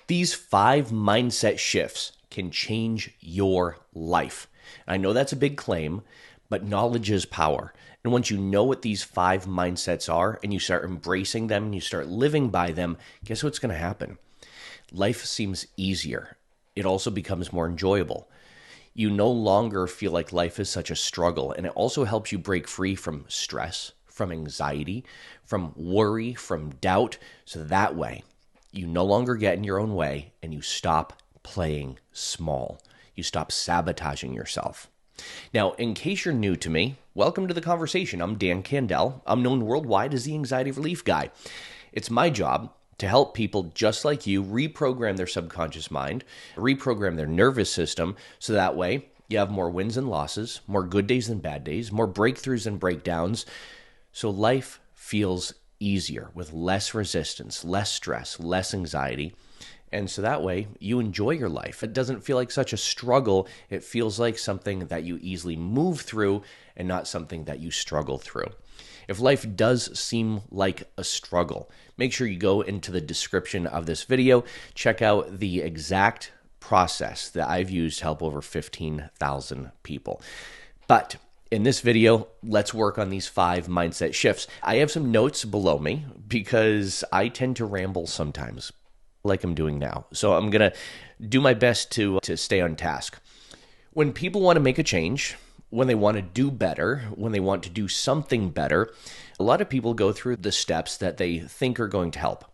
These 5 mindset shifts can change your life. I know that's a big claim, but knowledge is power. And once you know what these 5 mindsets are and you start embracing them and you start living by them, guess what's going to happen? Life seems easier. It also becomes more enjoyable. You no longer feel like life is such a struggle, and it also helps you break free from stress, from anxiety, from worry, from doubt. So that way, you no longer get in your own way and you stop playing small. You stop sabotaging yourself. Now, in case you're new to me, welcome to the conversation. I'm Dan Candell. I'm known worldwide as the anxiety relief guy. It's my job to help people just like you reprogram their subconscious mind, reprogram their nervous system, so that way you have more wins and losses, more good days than bad days, more breakthroughs and breakdowns, so life feels easier with less resistance, less stress, less anxiety. And so that way you enjoy your life. It doesn't feel like such a struggle. It feels like something that you easily move through and not something that you struggle through. If life does seem like a struggle, make sure you go into the description of this video, check out the exact process that I've used to help over 15,000 people. But in this video, let's work on these 5 mindset shifts. I have some notes below me because I tend to ramble sometimes, like I'm doing now. So I'm going to do my best to stay on task. When people want to make a change, when they want to do better, when they want to do something better, a lot of people go through the steps that they think are going to help.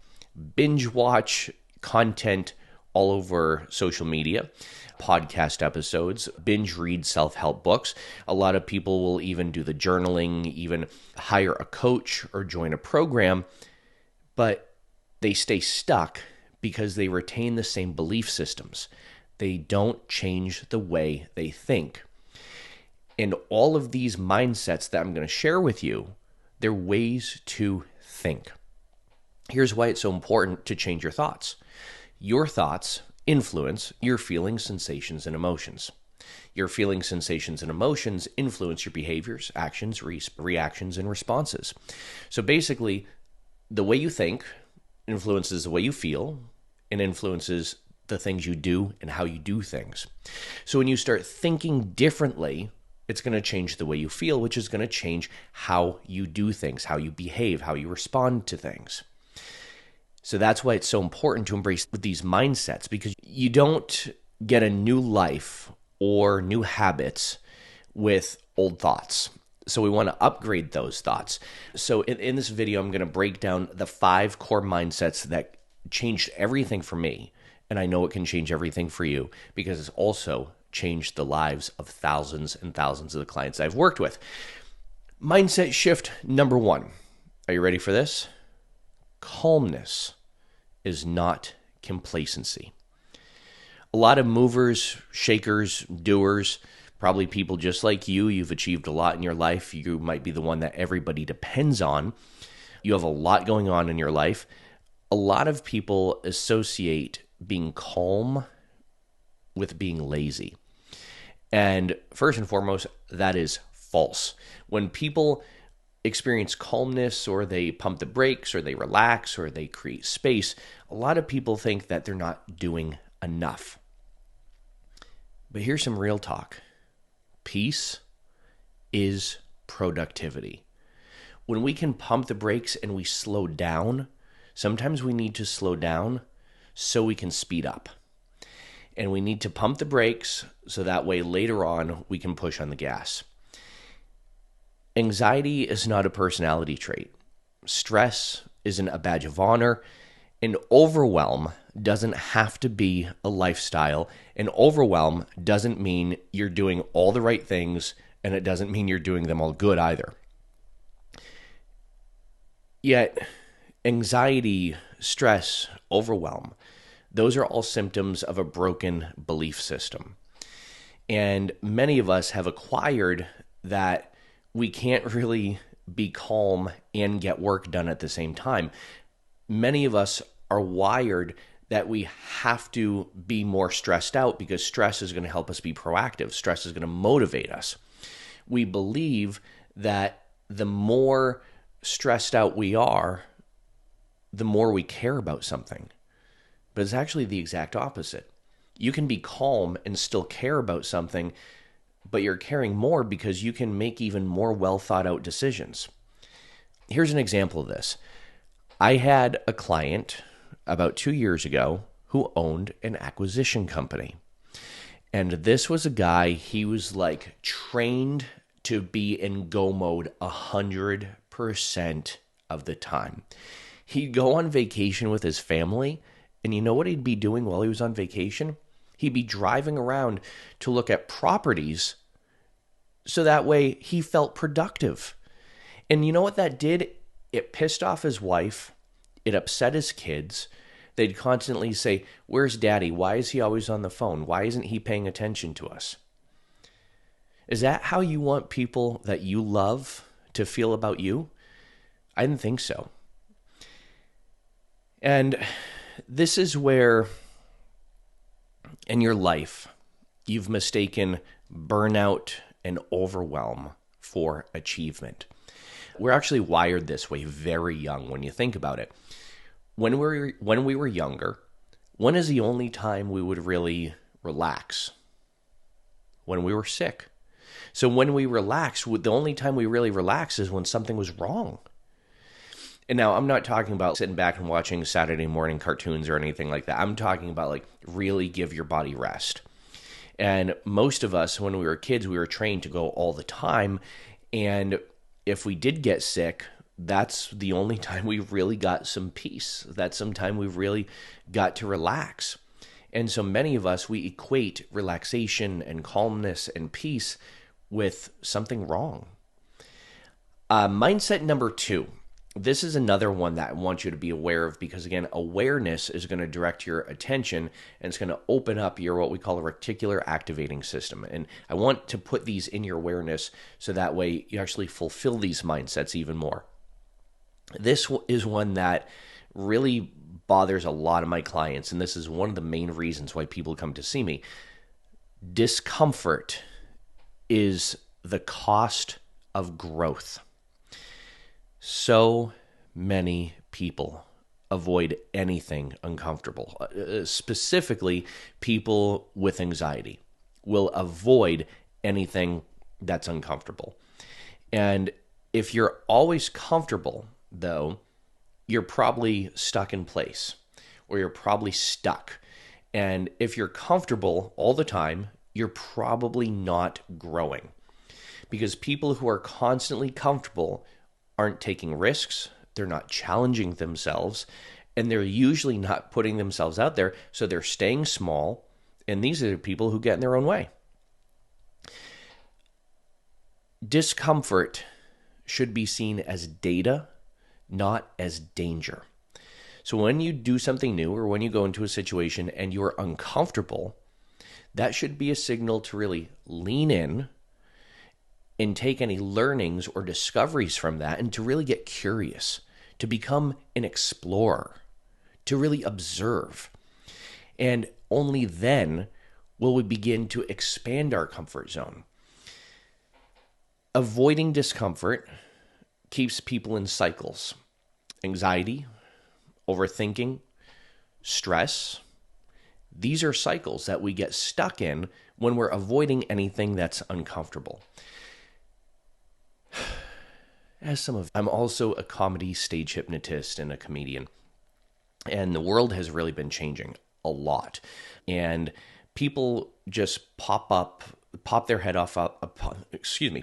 Binge watch content all over social media, podcast episodes, binge read self-help books. A lot of people will even do the journaling, even hire a coach or join a program, but they stay stuck because they retain the same belief systems. They don't change the way they think. And all of these mindsets that I'm going to share with you, they're ways to think. Here's why it's so important to change your thoughts. Your thoughts influence your feelings, sensations, and emotions. Your feelings, sensations, and emotions influence your behaviors, actions, reactions, and responses. So basically, the way you think influences the way you feel and influences the things you do and how you do things. So when you start thinking differently, it's going to change the way you feel, which is going to change how you do things, how you behave, how you respond to things. So that's why it's so important to embrace these mindsets, because you don't get a new life or new habits with old thoughts. So we want to upgrade those thoughts. So in this video, I'm going to break down the 5 core mindsets that changed everything for me. And I know it can change everything for you because it's also changed the lives of thousands and thousands of the clients I've worked with. Mindset shift number 1. Are you ready for this? Calmness is not complacency. A lot of movers, shakers, doers, probably people just like you. You've achieved a lot in your life. You might be the one that everybody depends on. You have a lot going on in your life. A lot of people associate being calm with being lazy. And first and foremost, that is false. When people experience calmness, or they pump the brakes, or they relax, or they create space, a lot of people think that they're not doing enough. But here's some real talk. Peace is productivity. When we can pump the brakes and we slow down, sometimes we need to slow down so we can speed up. And we need to pump the brakes so that way later on we can push on the gas. Anxiety is not a personality trait. Stress isn't a badge of honor. And overwhelm doesn't have to be a lifestyle. And overwhelm doesn't mean you're doing all the right things, and it doesn't mean you're doing them all good either. Yet, anxiety, stress, overwhelm, those are all symptoms of a broken belief system. And many of us have acquired that we can't really be calm and get work done at the same time. Many of us are wired that we have to be more stressed out because stress is going to help us be proactive. Stress is going to motivate us. We believe that the more stressed out we are, the more we care about something. but it's actually the exact opposite. You can be calm and still care about something, but you're caring more because you can make even more well thought out decisions. Here's an example of this. I had a client about 2 years ago who owned an acquisition company. And this was a guy, he was like trained to be in go mode 100% of the time. He'd go on vacation with his family, and you know what he'd be doing while he was on vacation? He'd be driving around to look at properties so that way he felt productive. And you know what that did? It pissed off his wife. It upset his kids. They'd constantly say, "Where's daddy? Why is he always on the phone? Why isn't he paying attention to us?" Is that how you want people that you love to feel about you? I didn't think so. And this is where in your life you've mistaken burnout and overwhelm for achievement. We're actually wired this way very young when you think about it. When we were younger, when is the only time we would really relax? When we were sick. So when we relax, the only time we really relax is when something was wrong. And now I'm not talking about sitting back and watching Saturday morning cartoons or anything like that. I'm talking about like really give your body rest. And most of us, when we were kids, we were trained to go all the time. And if we did get sick, that's the only time we really got some peace. That's some time we really got to relax. And so many of us, we equate relaxation and calmness and peace with something wrong. Mindset number 2. This is another one that I want you to be aware of because, again, awareness is going to direct your attention and it's going to open up your what we call a reticular activating system. And I want to put these in your awareness so that way you actually fulfill these mindsets even more. This is one that really bothers a lot of my clients, and this is one of the main reasons why people come to see me. Discomfort is the cost of growth. So many people avoid anything uncomfortable. Specifically, people with anxiety will avoid anything that's uncomfortable. And if you're always comfortable, though, you're probably stuck in place or you're probably stuck. And if you're comfortable all the time, you're probably not growing because people who are constantly comfortable aren't taking risks, they're not challenging themselves, and they're usually not putting themselves out there, so they're staying small, and these are the people who get in their own way. Discomfort should be seen as data, not as danger. So when you do something new or when you go into a situation and you're uncomfortable, that should be a signal to really lean in and take any learnings or discoveries from that and to really get curious, to become an explorer, to really observe. And only then will we begin to expand our comfort zone. Avoiding discomfort keeps people in cycles. Anxiety, overthinking, stress. These are cycles that we get stuck in when we're avoiding anything that's uncomfortable. I'm also a comedy stage hypnotist and a comedian. And the world has really been changing a lot. And people just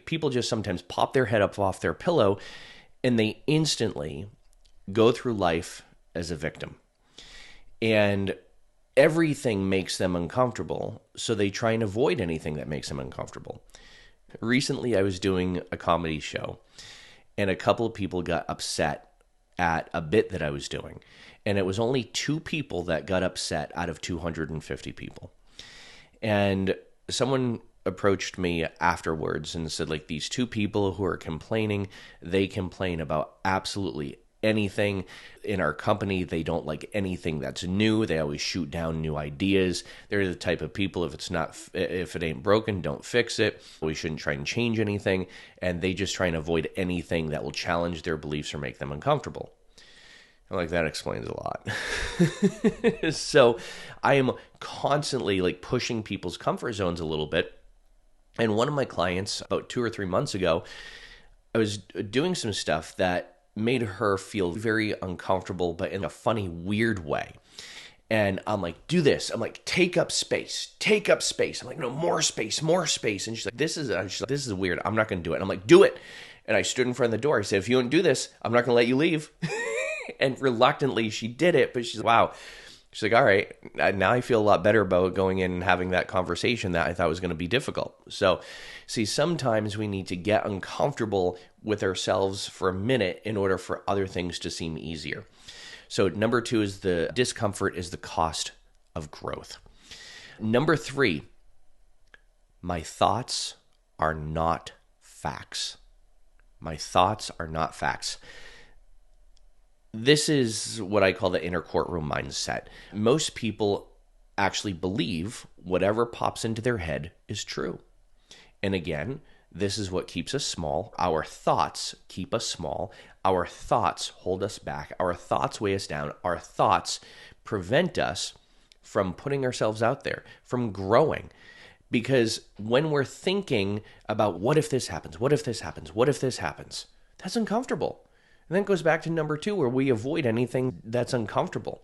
people just sometimes pop their head up off their pillow and they instantly go through life as a victim. And everything makes them uncomfortable, so they try and avoid anything that makes them uncomfortable. Recently, I was doing a comedy show, and a couple of people got upset at a bit that I was doing. And it was only 2 people that got upset out of 250 people. And someone approached me afterwards and said, like, these 2 people who are complaining, they complain about absolutely anything in our company. They don't like anything that's new. They always shoot down new ideas. They're the type of people, if it ain't broken, don't fix it. We shouldn't try and change anything. And they just try and avoid anything that will challenge their beliefs or make them uncomfortable. I'm like, that explains a lot. So I am constantly like pushing people's comfort zones a little bit. And one of my clients about 2 or 3 months ago, I was doing some stuff that made her feel very uncomfortable, but in a funny, weird way. And I'm like, do this. I'm like, take up space, take up space. I'm like, no, more space, more space. And she's like, this is weird. I'm not going to do it. And I'm like, do it. And I stood in front of the door. I said, if you don't do this, I'm not going to let you leave. And reluctantly, she did it. But she's like, wow. She's like, all right, now I feel a lot better about going in and having that conversation that I thought was going to be difficult. So, see, sometimes we need to get uncomfortable with ourselves for a minute in order for other things to seem easier. So number 2 is the discomfort is the cost of growth. Number 3, my thoughts are not facts. My thoughts are not facts. This is what I call the inner courtroom mindset. Most people actually believe whatever pops into their head is true. And again, this is what keeps us small. Our thoughts keep us small. Our thoughts hold us back. Our thoughts weigh us down. Our thoughts prevent us from putting ourselves out there, from growing. Because when we're thinking about what if this happens, what if this happens, what if this happens, that's uncomfortable. And then it goes back to number 2, where we avoid anything that's uncomfortable.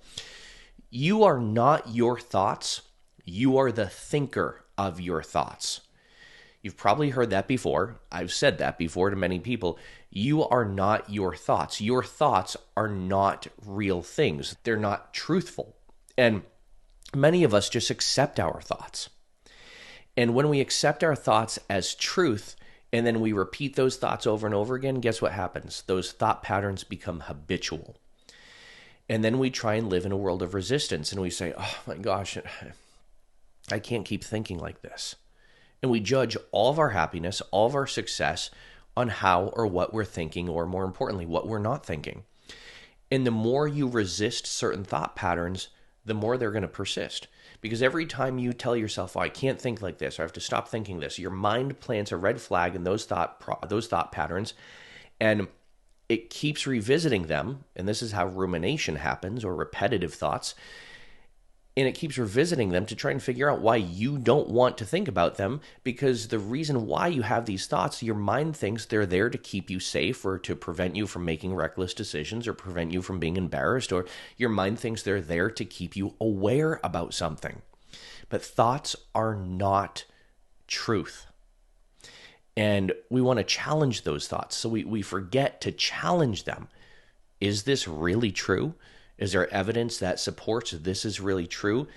You are not your thoughts. You are the thinker of your thoughts. You've probably heard that before. I've said that before to many people. You are not your thoughts. Your thoughts are not real things. They're not truthful. And many of us just accept our thoughts. And when we accept our thoughts as truth, and then we repeat those thoughts over and over again, guess what happens? Those thought patterns become habitual. And then we try and live in a world of resistance, and we say, oh my gosh, I can't keep thinking like this. And we judge all of our happiness, all of our success on how or what we're thinking, or more importantly, what we're not thinking. And the more you resist certain thought patterns, the more they're going to persist. Because every time you tell yourself, oh, I can't think like this, or I have to stop thinking this, your mind plants a red flag in those thought patterns, and it keeps revisiting them. And this is how rumination happens, or repetitive thoughts. And it keeps revisiting them to try and figure out why you don't want to think about them, because the reason why you have these thoughts, your mind thinks they're there to keep you safe, or to prevent you from making reckless decisions, or prevent you from being embarrassed, or your mind thinks they're there to keep you aware about something. But thoughts are not truth. And we want to challenge those thoughts, so we forget to challenge them. Is this really true? Is there evidence that supports this is really true?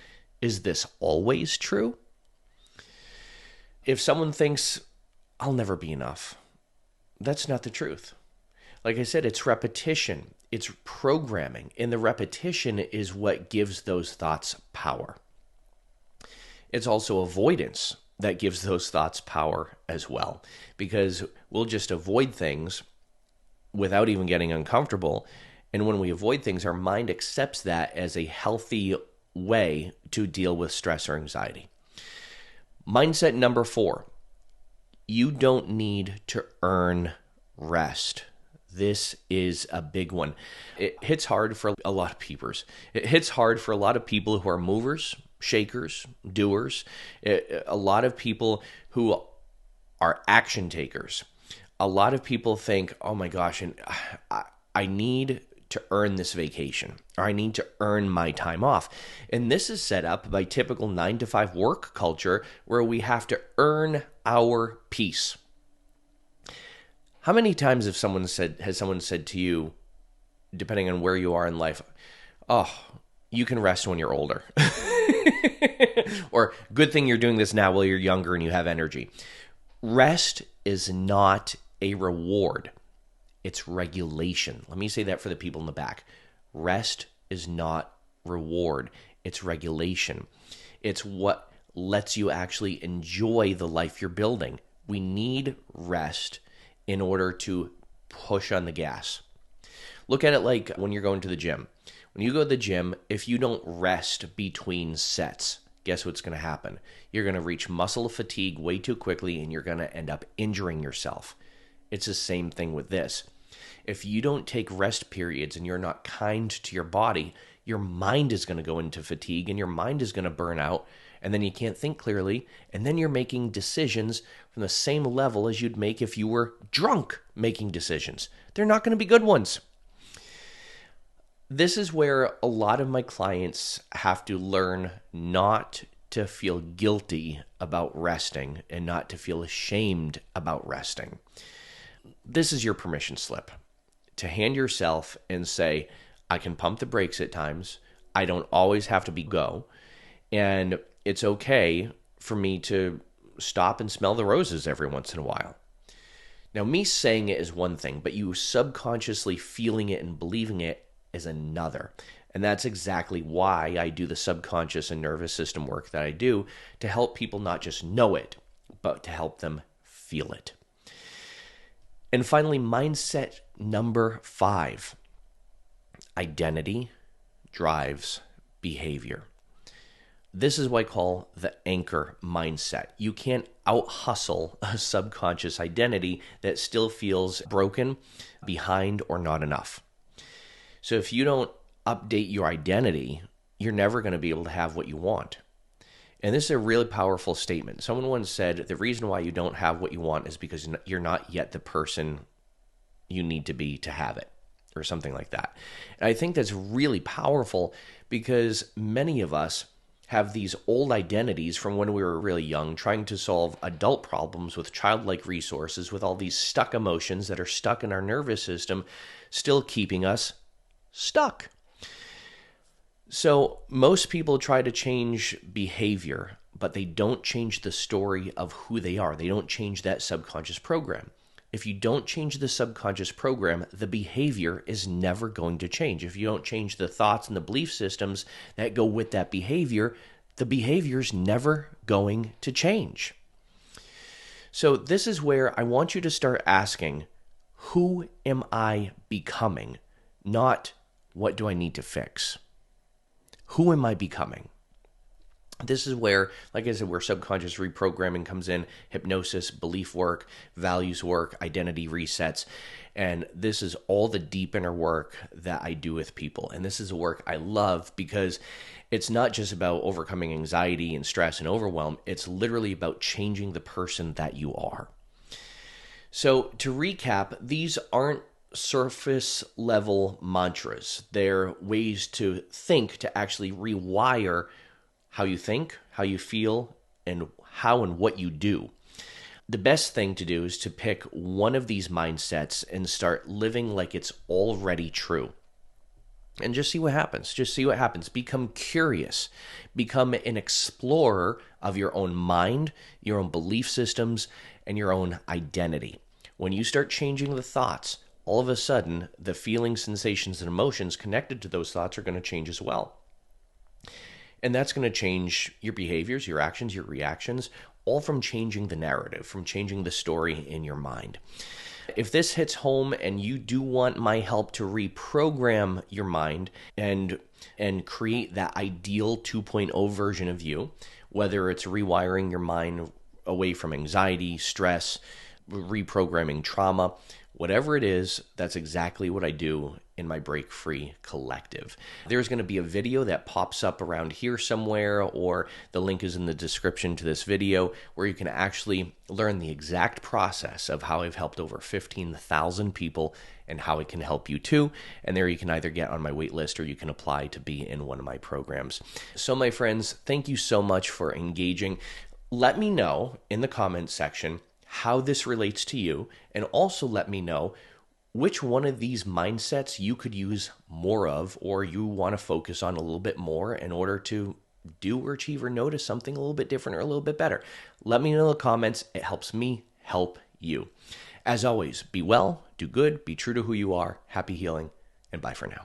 Is this always true? If someone thinks, I'll never be enough, that's not the truth. Like I said, it's repetition, it's programming, and the repetition is what gives those thoughts power. It's also avoidance that gives those thoughts power as well, because we'll just avoid things without even getting uncomfortable. And when we avoid things, our mind accepts that as a healthy way to deal with stress or anxiety. Mindset number 4, you don't need to earn rest. This is a big one. It hits hard for a lot of people. It hits hard for a lot of people who are movers, shakers, doers. A lot of people who are action takers. A lot of people think, oh my gosh, and I need to earn this vacation, or I need to earn my time off. And this is set up by typical 9-to-5 work culture, where we have to earn our peace. How many times has someone said to you, depending on where you are in life, oh, you can rest when you're older. Or good thing you're doing this now while you're younger and you have energy. Rest is not a reward. It's regulation. Let me say that for the people in the back. Rest is not reward. It's regulation. It's what lets you actually enjoy the life you're building. We need rest in order to push on the gas. Look at it like when you're going to the gym. When you go to the gym, if you don't rest between sets, guess what's going to happen? You're going to reach muscle fatigue way too quickly, and you're going to end up injuring yourself. It's the same thing with this. If you don't take rest periods and you're not kind to your body, your mind is going to go into fatigue and your mind is going to burn out, and then you can't think clearly, and then you're making decisions from the same level as you'd make if you were drunk making decisions. They're not going to be good ones. This is where a lot of my clients have to learn not to feel guilty about resting and not to feel ashamed about resting. This is your permission slip to hand yourself and say, I can pump the brakes at times. I don't always have to be go. And it's okay for me to stop and smell the roses every once in a while. Now, me saying it is one thing, but you subconsciously feeling it and believing it is another. And that's exactly why I do the subconscious and nervous system work that I do, to help people not just know it, but to help them feel it. And finally, mindset number 5. Identity drives behavior. This is what I call the anchor mindset. You can't out-hustle a subconscious identity that still feels broken, behind, or not enough. So if you don't update your identity, you're never going to be able to have what you want. And this is a really powerful statement. Someone once said, the reason why you don't have what you want is because you're not yet the person you need to be to have it, or something like that. And I think that's really powerful because many of us have these old identities from when we were really young, trying to solve adult problems with childlike resources, with all these stuck emotions that are stuck in our nervous system, still keeping us stuck. So most people try to change behavior, but they don't change the story of who they are. They don't change that subconscious program. If you don't change the subconscious program, the behavior is never going to change. If you don't change the thoughts and the belief systems that go with that behavior, the behavior is never going to change. So this is where I want you to start asking, who am I becoming? Not what do I need to fix? Who am I becoming? This is where, like I said, where subconscious reprogramming comes in, hypnosis, belief work, values work, identity resets. And this is all the deep inner work that I do with people. And this is a work I love because it's not just about overcoming anxiety and stress and overwhelm. It's literally about changing the person that you are. So to recap, these aren't surface level mantras. They're ways to think, to actually rewire how you think, how you feel, and how and what you do. The best thing to do is to pick one of these mindsets and start living like it's already true. And just see what happens. Just see what happens. Become curious. Become an explorer of your own mind, your own belief systems, and your own identity. When you start changing the thoughts, all of a sudden, the feelings, sensations, and emotions connected to those thoughts are going to change as well. And that's going to change your behaviors, your actions, your reactions, all from changing the narrative, from changing the story in your mind. If this hits home and you do want my help to reprogram your mind and create that ideal 2.0 version of you, whether it's rewiring your mind away from anxiety, stress, reprogramming trauma, whatever it is, that's exactly what I do in my Break Free Collective. There's going to be a video that pops up around here somewhere, or the link is in the description to this video, where you can actually learn the exact process of how I've helped over 15,000 people and how it can help you too. And there you can either get on my wait list or you can apply to be in one of my programs. So my friends, thank you so much for engaging. Let me know in the comments section how this relates to you, and also let me know which one of these mindsets you could use more of, or you want to focus on a little bit more in order to do or achieve or notice something a little bit different or a little bit better. Let me know in the comments. It helps me help you. As always, be well, do good, be true to who you are, happy healing, and bye for now.